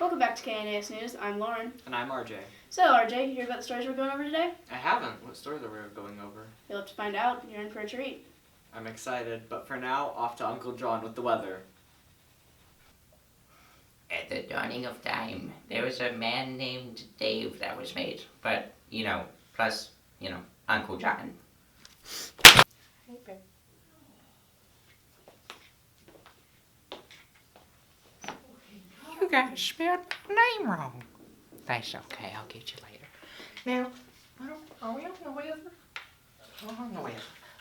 Welcome back to KNAS News. I'm Lauren. And I'm RJ. So, RJ, you hear about the stories we're going over today? I haven't. What stories are we going over? You'll have to find out. You're in for a treat. I'm excited, but for now, off to Uncle John with the weather. At the dawning of time, there was a man named Dave that was made. But, plus, Uncle John. Hey, babe. You guys spelled my name wrong. That's okay, I'll get you later. Now, are we on the weather? We're on the weather.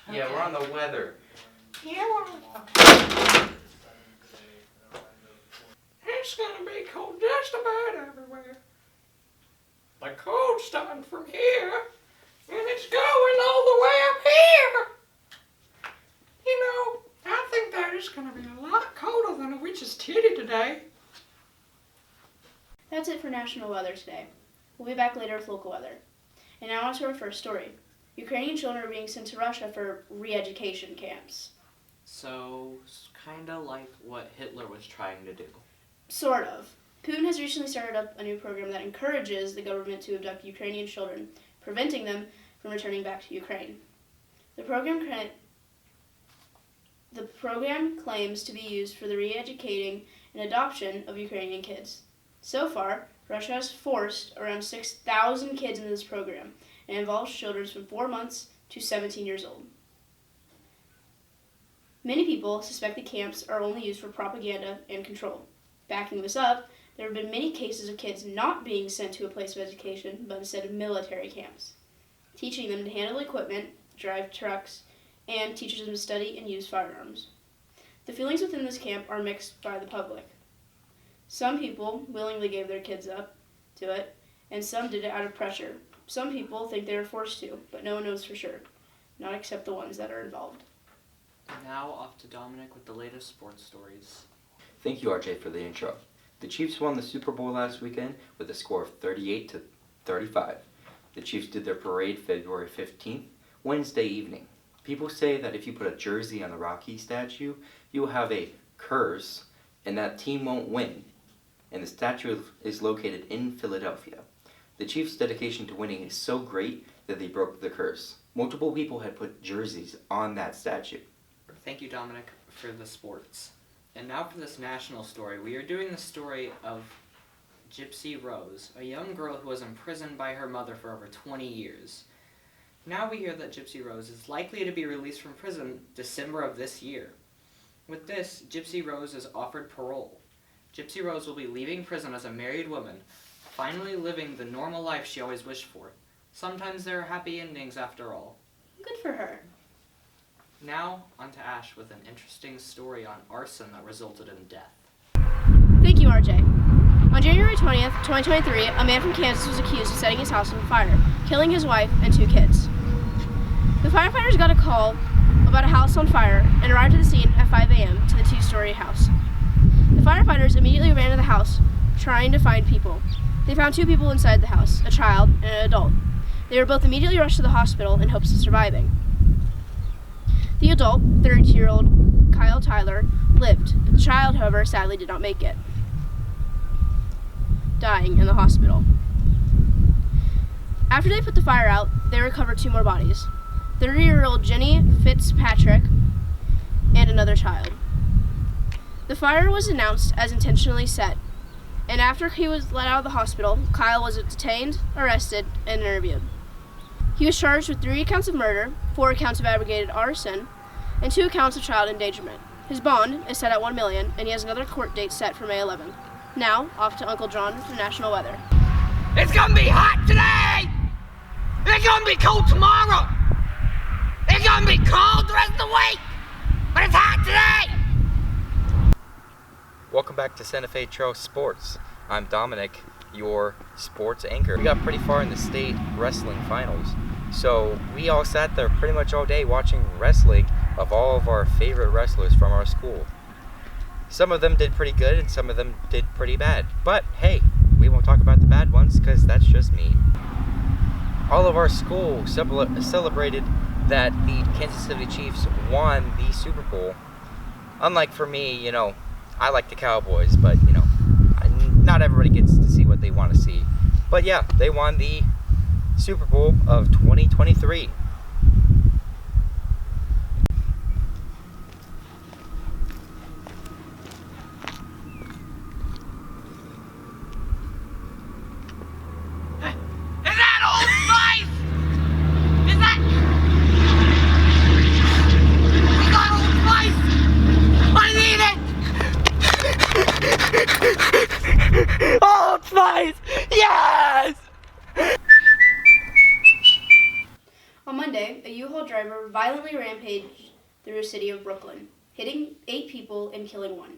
Okay. Yeah, we're on the weather. Yeah, we're on okay. It's gonna be cold just about everywhere. The cold's starting from here, and it's going all the way up here. I think that is gonna be a lot colder than a witch's titty today. That's it for national weather today. We'll be back later with local weather. And now on to our first story. Ukrainian children are being sent to Russia for re-education camps. So, kinda like what Hitler was trying to do. Sort of. Putin has recently started up a new program that encourages the government to abduct Ukrainian children, preventing them from returning back to Ukraine. The program claims to be used for the re-educating and adoption of Ukrainian kids. So far, Russia has forced around 6,000 kids into this program, and it involves children from 4 months to 17 years old. Many people suspect the camps are only used for propaganda and control. Backing this up, there have been many cases of kids not being sent to a place of education, but instead of military camps, teaching them to handle equipment, drive trucks, and teaches them to study and use firearms. The feelings within this camp are mixed by the public. Some people willingly gave their kids up to it, and some did it out of pressure. Some people think they were forced to, but no one knows for sure, not except the ones that are involved. Now off to Dominic with the latest sports stories. Thank you, RJ, for the intro. The Chiefs won the Super Bowl last weekend with a score of 38-35. The Chiefs did their parade February 15th, Wednesday evening. People say that if you put a jersey on the Rocky statue, you will have a curse and that team won't win. And the statue is located in Philadelphia. The Chiefs' dedication to winning is so great that they broke the curse. Multiple people had put jerseys on that statue. Thank you, Dominic, for the sports. And now for this national story. We are doing the story of Gypsy Rose, a young girl who was imprisoned by her mother for over 20 years. Now we hear that Gypsy Rose is likely to be released from prison December of this year. With this, Gypsy Rose is offered parole. Gypsy Rose will be leaving prison as a married woman, finally living the normal life she always wished for. Sometimes there are happy endings after all. Good for her. Now, on to Ash with an interesting story on arson that resulted in death. Thank you, RJ. On January 20th, 2023, a man from Kansas was accused of setting his house on fire, killing his wife and 2 kids. The firefighters got a call about a house on fire and arrived at the scene at 5 a.m. to the 2-story house. The firefighters immediately ran to the house, trying to find people. They found 2 people inside the house, a child and an adult. They were both immediately rushed to the hospital in hopes of surviving. The adult, 32-year-old Kyle Tyler, lived. The child, however, sadly did not make it, dying in the hospital. After they put the fire out, they recovered 2 more bodies, 30-year-old Jenny Fitzpatrick and another child. The fire was announced as intentionally set, and after he was let out of the hospital, Kyle was detained, arrested, and interviewed. He was charged with 3 counts of murder, 4 counts of aggravated arson, and 2 counts of child endangerment. His bond is set at $1 million, and he has another court date set for May 11th. Now, off to Uncle John for national weather. It's gonna be hot today! It's gonna be cold tomorrow! It's gonna be cold the rest of the week! But it's hot today! Welcome back to Santa Fe Trail Sports. I'm Dominic, your sports anchor. We got pretty far in the state wrestling finals, so we all sat there pretty much all day watching wrestling of all of our favorite wrestlers from our school. Some of them did pretty good and some of them did pretty bad, but hey, we won't talk about the bad ones because that's just me. All of our school celebrated that the Kansas City Chiefs won the Super Bowl. Unlike for me, I like the Cowboys, but, not everybody gets to see what they want to see. But yeah, they won the Super Bowl of 2023. Is that Old Spice? Is that? We got Old Spice! I need it! Old Spice! Yes! On Monday, a U-Haul driver violently rampaged through the city of Brooklyn, hitting 8 people and killing 1.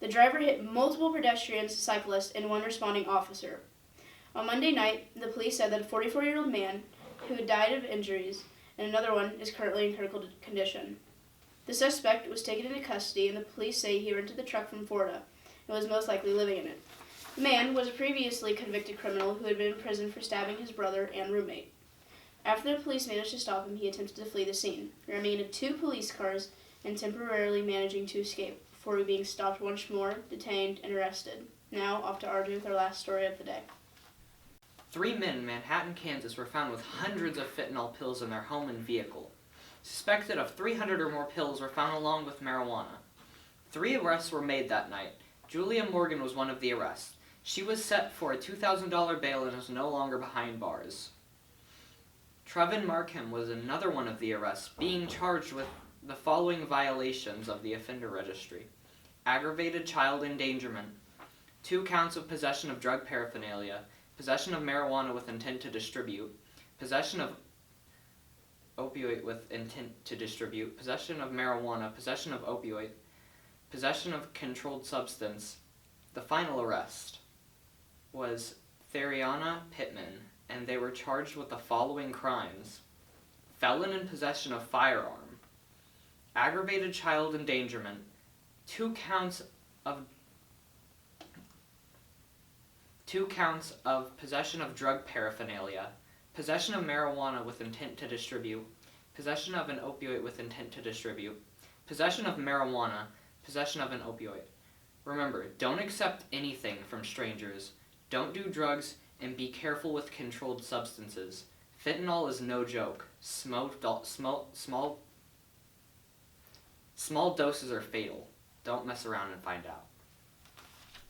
The driver hit multiple pedestrians, cyclists, and 1 responding officer. On Monday night, the police said that a 44-year-old man who had died of injuries and another one is currently in critical condition. The suspect was taken into custody, and the police say he rented the truck from Florida and was most likely living in it. The man was a previously convicted criminal who had been in prison for stabbing his brother and roommate. After the police managed to stop him, he attempted to flee the scene, ramming into 2 police cars and temporarily managing to escape before being stopped once more, detained, and arrested. Now, off to RJ with our last story of the day. 3 men in Manhattan, Kansas were found with hundreds of fentanyl pills in their home and vehicle. Suspected of 300 or more pills were found along with marijuana. 3 arrests were made that night. Julia Morgan was one of the arrests. She was set for a $2,000 bail and is no longer behind bars. Trevin Markham was another one of the arrests, being charged with the following violations of the offender registry: aggravated child endangerment, 2 counts of possession of drug paraphernalia, possession of marijuana with intent to distribute, possession of opioid with intent to distribute, possession of marijuana, possession of opioid, possession of controlled substance. The final arrest was Theriana Pittman, and they were charged with the following crimes: felon in possession of firearm, aggravated child endangerment, 2 counts of possession of drug paraphernalia, possession of marijuana with intent to distribute, possession of an opioid with intent to distribute, possession of marijuana, possession of an opioid. Remember, don't accept anything from strangers, don't do drugs, and be careful with controlled substances. Fentanyl is no joke. Small doses are fatal. Don't mess around and find out.